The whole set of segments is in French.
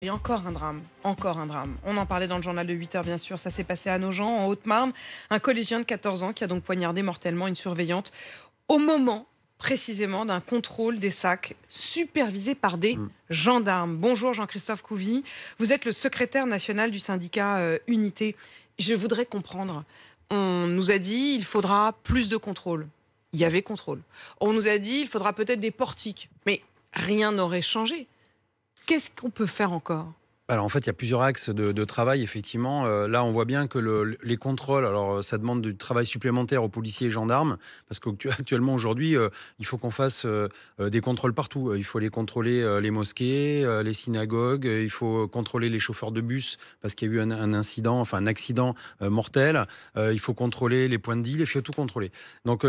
Et encore un drame, encore un drame. On en parlait dans le journal de 8 heures, bien sûr. Ça s'est passé à Nogent, en Haute-Marne. Un collégien de 14 ans qui a donc poignardé mortellement une surveillante au moment, précisément, d'un contrôle des sacs supervisé par des gendarmes. Bonjour Jean-Christophe Couvi. Vous êtes le secrétaire national du syndicat Unité. Je voudrais comprendre. On nous a dit il faudra plus de contrôle. Il y avait contrôle. On nous a dit il faudra peut-être des portiques. Mais rien n'aurait changé. Qu'est-ce qu'on peut faire encore ? Alors en fait, il y a plusieurs axes de travail, effectivement. Là, on voit bien que les contrôles, alors ça demande du travail supplémentaire aux policiers et gendarmes, parce qu'actuellement, aujourd'hui, il faut qu'on fasse des contrôles partout. Il faut aller contrôler les mosquées, les synagogues, il faut contrôler les chauffeurs de bus, parce qu'il y a eu un incident, enfin un accident mortel. Il faut contrôler les points de deal, il faut tout contrôler. Donc,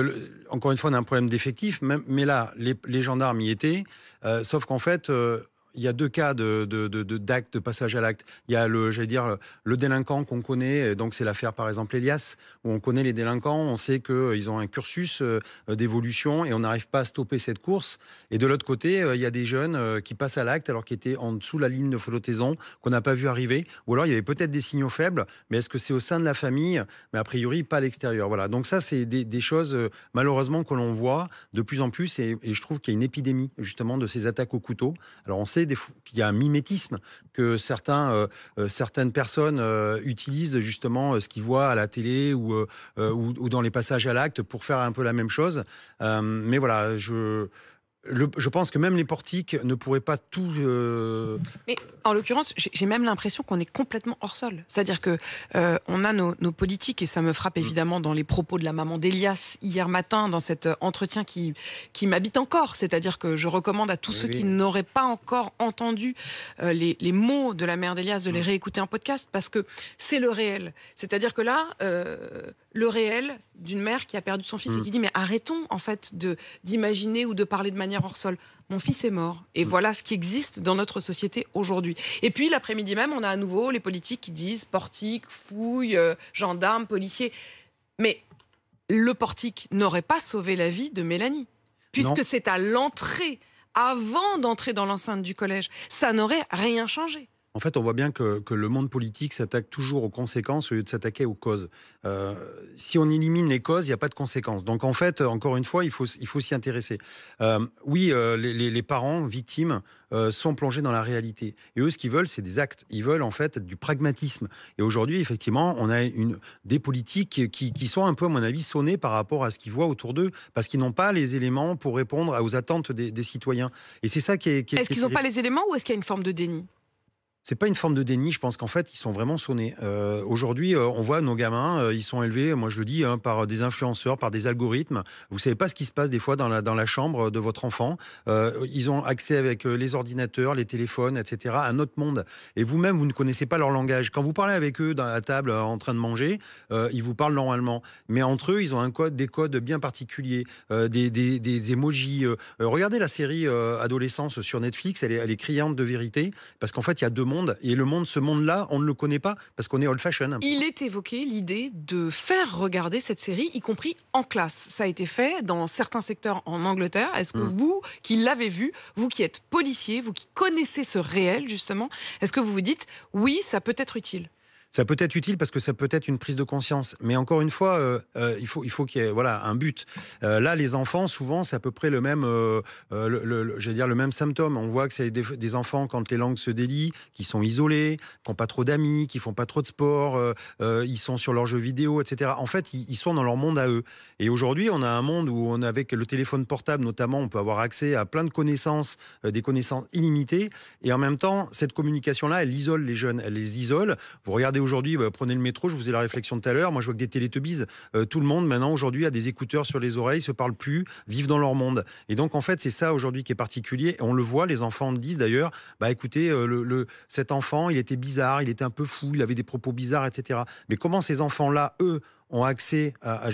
encore une fois, on a un problème d'effectif, mais là, les gendarmes y étaient, sauf qu'en fait... il y a deux cas d'acte, de passage à l'acte. Il y a le délinquant qu'on connaît, donc c'est l'affaire par exemple Elias, où on connaît les délinquants, on sait qu'ils ont un cursus d'évolution et on n'arrive pas à stopper cette course. Et de l'autre côté, il y a des jeunes qui passent à l'acte alors qu'ils étaient en dessous de la ligne de flottaison, qu'on n'a pas vu arriver. Ou alors il y avait peut-être des signaux faibles, mais est-ce que c'est au sein de la famille ? Mais a priori, pas à l'extérieur. Voilà. Donc ça, c'est des choses malheureusement que l'on voit de plus en plus et je trouve qu'il y a une épidémie justement de ces attaques au couteau. Alors on sait qu'il y a un mimétisme, que certaines personnes utilisent justement ce qu'ils voient à la télé ou dans les passages à l'acte pour faire un peu la même chose. Mais voilà, je pense que même les portiques ne pourraient pas tout... Mais en l'occurrence, j'ai même l'impression qu'on est complètement hors sol. C'est-à-dire que on a nos politiques, et ça me frappe évidemment dans les propos de la maman d'Elias hier matin, dans cet entretien qui m'habite encore. C'est-à-dire que je recommande à tous ceux qui n'auraient pas encore entendu les mots de la mère d'Elias de les réécouter en podcast, parce que c'est le réel. C'est-à-dire que là, le réel d'une mère qui a perdu son fils et qui dit mais arrêtons en fait d'imaginer ou de parler de manière hors sol. Mon fils est mort et voilà ce qui existe dans notre société aujourd'hui. Et puis l'après-midi même, on a à nouveau les politiques qui disent portique, fouille, gendarmes, policiers. Mais le portique n'aurait pas sauvé la vie de Mélanie, puisque c'est à l'entrée, avant d'entrer dans l'enceinte du collège. Ça n'aurait rien changé. En fait, on voit bien que le monde politique s'attaque toujours aux conséquences au lieu de s'attaquer aux causes. Si on élimine les causes, il n'y a pas de conséquences. Donc en fait, encore une fois, il faut s'y intéresser. Les parents victimes sont plongés dans la réalité. Et eux, ce qu'ils veulent, c'est des actes. Ils veulent en fait du pragmatisme. Et aujourd'hui, effectivement, on a des politiques qui sont un peu, à mon avis, sonnés par rapport à ce qu'ils voient autour d'eux, parce qu'ils n'ont pas les éléments pour répondre aux attentes des citoyens. Et c'est ça qui est... Est-ce qu'ils n'ont pas les éléments ou est-ce qu'il y a une forme de déni ? C'est pas une forme de déni, je pense qu'en fait, ils sont vraiment sonnés. Aujourd'hui, on voit nos gamins, ils sont élevés, moi je le dis, par des influenceurs, par des algorithmes. Vous savez pas ce qui se passe des fois dans la chambre de votre enfant. Ils ont accès avec les ordinateurs, les téléphones, etc., à un autre monde. Et vous-même, vous ne connaissez pas leur langage. Quand vous parlez avec eux dans la table en train de manger, ils vous parlent normalement. Mais entre eux, ils ont des codes bien particuliers, des emojis. Regardez la série Adolescence sur Netflix, elle est criante de vérité, parce qu'en fait, il y a deux mondes. Et ce monde-là, on ne le connaît pas parce qu'on est old-fashion. Il est évoqué l'idée de faire regarder cette série, y compris en classe. Ça a été fait dans certains secteurs en Angleterre. Est-ce que vous, qui l'avez vu, vous qui êtes policier, vous qui connaissez ce réel, justement, est-ce que vous vous dites, oui, ça peut être utile ? Ça peut être utile parce que ça peut être une prise de conscience. Mais encore une fois, il faut qu'il y ait un but. Là, les enfants, souvent, c'est à peu près le même, le même symptôme. On voit que c'est des enfants, quand les langues se délient, qui sont isolés, qui n'ont pas trop d'amis, qui font pas trop de sport, ils sont sur leurs jeux vidéo, etc. En fait, ils sont dans leur monde à eux. Et aujourd'hui, on a un monde où, avec le téléphone portable notamment, on peut avoir accès à plein de connaissances, des connaissances illimitées. Et en même temps, cette communication-là, elle isole les jeunes. Elle les isole. Vous regardez aujourd'hui, prenez le métro, je vous ai la réflexion de tout à l'heure, moi je vois que des Télétubbies, tout le monde maintenant aujourd'hui a des écouteurs sur les oreilles, se parlent plus, vivent dans leur monde. Et donc en fait c'est ça aujourd'hui qui est particulier, et on le voit, les enfants le disent d'ailleurs, écoutez, cet enfant il était bizarre, il était un peu fou, il avait des propos bizarres, etc. Mais comment ces enfants-là, eux, ont accès à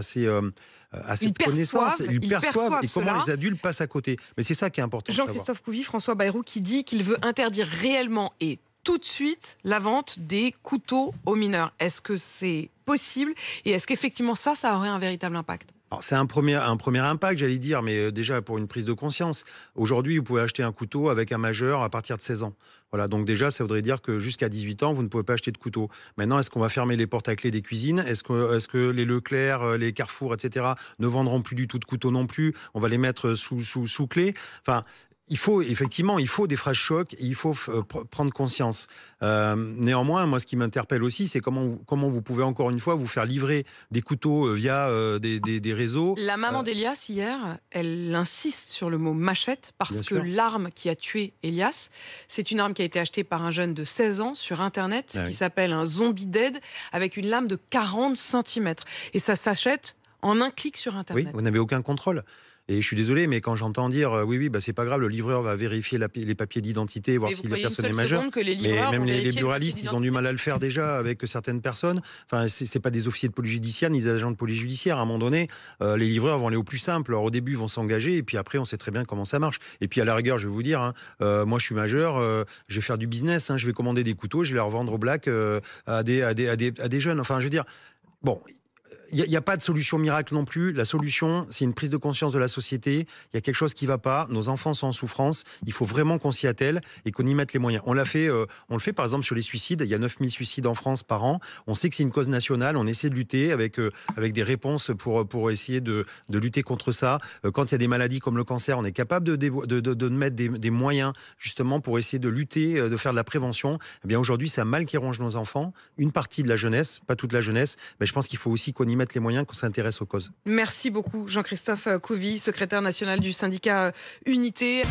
cette connaissance, ils perçoivent et comment les adultes passent à côté. Mais c'est ça qui est important. Jean-Christophe Couvi, François Bayrou qui dit qu'il veut interdire réellement et tout de suite la vente des couteaux aux mineurs. Est-ce que c'est possible et est-ce qu'effectivement ça aurait un véritable impact ? Alors, c'est un premier impact, j'allais dire, mais déjà pour une prise de conscience. Aujourd'hui, vous pouvez acheter un couteau avec un majeur à partir de 16 ans. Voilà, donc déjà, ça voudrait dire que jusqu'à 18 ans, vous ne pouvez pas acheter de couteau. Maintenant, est-ce qu'on va fermer les portes à clé des cuisines? Est-ce que les Leclerc, les Carrefour, etc., ne vendront plus du tout de couteaux non plus? On va les mettre sous clé. Enfin, il faut des phrases chocs, et il faut prendre conscience. Néanmoins, moi, ce qui m'interpelle aussi, c'est comment vous pouvez encore une fois vous faire livrer des couteaux via des réseaux. La maman d'Elias, hier, elle insiste sur le mot machette parce Bien que sûr. l'arme qui a tué Elias, c'est une arme qui a été achetée par un jeune de 16 ans sur Internet Ah qui oui. s'appelle un zombie dead avec une lame de 40 centimètres. Et ça s'achète en un clic sur Oui, Internet. vous n'avez aucun contrôle. Et je suis désolé, mais quand j'entends dire oui, bah, c'est pas grave, le livreur va vérifier les papiers d'identité, voir Mais vous si la croyez une personne est seule majeure. seconde que les Mais livreurs même vont les vérifier le buralistes, papier ils ont du d'identité? mal à le faire déjà avec certaines personnes. Enfin, c'est pas des officiers de police judiciaire ni des agents de police judiciaire. À un moment donné, les livreurs vont aller au plus simple. Alors au début, ils vont s'engager, et puis après, on sait très bien comment ça marche. Et puis à la rigueur, je vais vous dire, hein, moi, je suis majeur, je vais faire du business, hein, je vais commander des couteaux, je vais les revendre au black à des jeunes. Enfin, je veux dire, bon. Il n'y a pas de solution miracle non plus. La solution, c'est une prise de conscience de la société. Il y a quelque chose qui ne va pas. Nos enfants sont en souffrance. Il faut vraiment qu'on s'y attelle et qu'on y mette les moyens. On le fait par exemple sur les suicides. Il y a 9000 suicides en France par an. On sait que c'est une cause nationale. On essaie de lutter avec des réponses pour essayer de lutter contre ça. Quand il y a des maladies comme le cancer, on est capable de mettre des moyens justement pour essayer de lutter, de faire de la prévention. Eh bien aujourd'hui, c'est un mal qui ronge nos enfants. Une partie de la jeunesse, pas toute la jeunesse. Mais je pense qu'il faut aussi qu'on y mette les moyens, qu'on s'intéresse aux causes. Merci beaucoup, Jean-Christophe Couvi, secrétaire national du syndicat Unité.